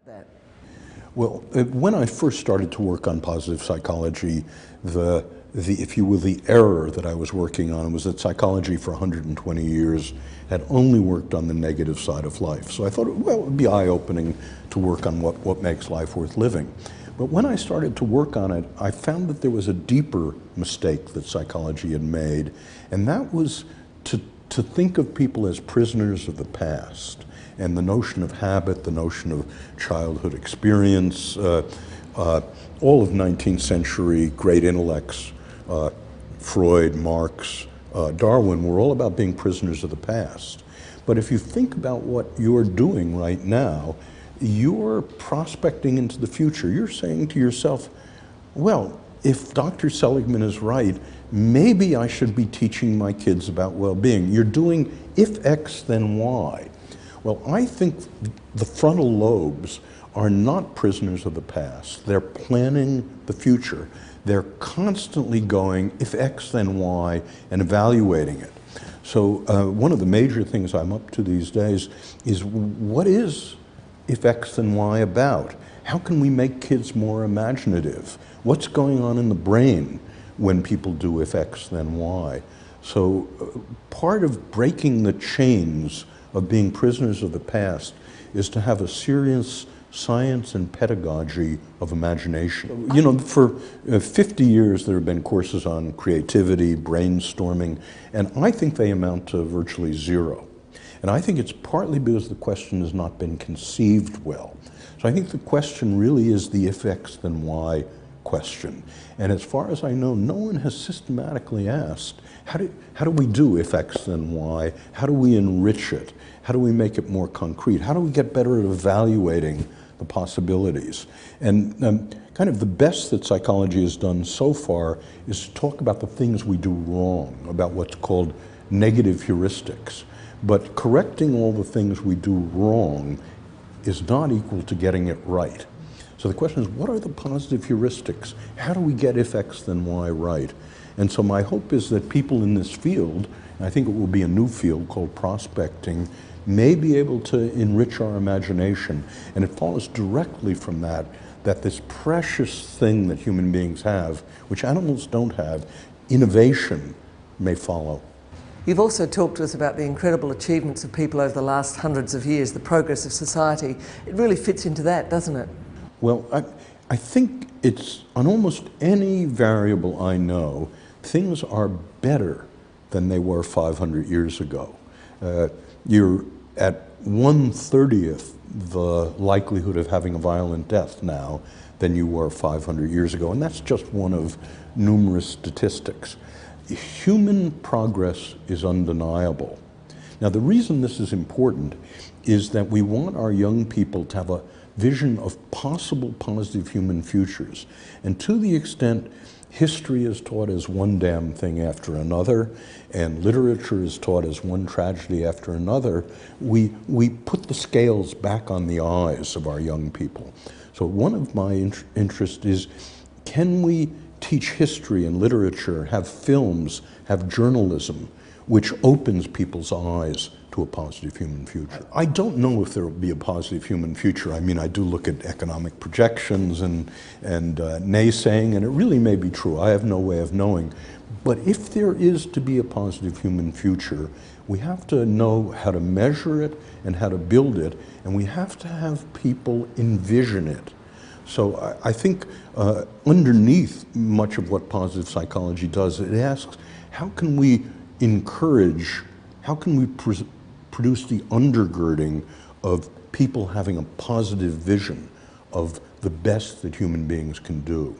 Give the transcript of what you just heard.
that? Well, when I first started to work on positive psychology, if you will, the error that I was working on was that psychology for 120 years had only worked on the negative side of life. So I thought, well, it would be eye-opening to work on what makes life worth living. But when I started to work on it, I found that there was a deeper mistake that psychology had made, and that was to think of people as prisoners of the past. And the notion of habit, the notion of childhood experience, all of 19th century great intellects, Freud, Marx, Darwin, were all about being prisoners of the past. But if you think about what you're doing right now, you're prospecting into the future. You're saying to yourself, well, if Dr. Seligman is right, maybe I should be teaching my kids about well-being. You're doing if X, then Y. Well, I think the frontal lobes are not prisoners of the past. They're planning the future. They're constantly going, if X, then Y, and evaluating it. So one of the major things I'm up to these days is, what is if X, then Y about? How can we make kids more imaginative? What's going on in the brain when people do if X, then Y? So part of breaking the chains of being prisoners of the past is to have a serious science and pedagogy of imagination. You know, for 50 years there have been courses on creativity, brainstorming, and I think they amount to virtually zero. And I think it's partly because the question has not been conceived well. So I think the question really is the if X, then Y question. And as far as I know, no one has systematically asked, how do we do if X, then Y? How do we enrich it? How do we make it more concrete? How do we get better at evaluating the possibilities? And kind of the best that psychology has done so far is to talk about the things we do wrong, about what's called negative heuristics. But correcting all the things we do wrong is not equal to getting it right. So the question is, what are the positive heuristics? How do we get if X, then Y right? And so my hope is that people in this field, and I think it will be a new field called prospecting, may be able to enrich our imagination. And it follows directly from that this precious thing that human beings have, which animals don't have, innovation, may follow. You've also talked to us about the incredible achievements of people over the last hundreds of years, the progress of society. It really fits into that, doesn't it? Well, I think it's, on almost any variable I know, things are better than they were 500 years ago. You're at 1/30th the likelihood of having a violent death now than you were 500 years ago, and that's just one of numerous statistics. Human progress is undeniable. Now, the reason this is important is that we want our young people to have a vision of possible positive human futures. And to the extent history is taught as one damn thing after another, and literature is taught as one tragedy after another, we put the scales back on the eyes of our young people. So one of my interests is, can we teach history and literature, have films, have journalism, which opens people's eyes to a positive human future? I don't know if there will be a positive human future. I mean, I do look at economic projections and naysaying, and it really may be true. I have no way of knowing. But if there is to be a positive human future, we have to know how to measure it and how to build it, and we have to have people envision it. So I think underneath much of what positive psychology does, it asks, how can we encourage, how can we produce the undergirding of people having a positive vision of the best that human beings can do?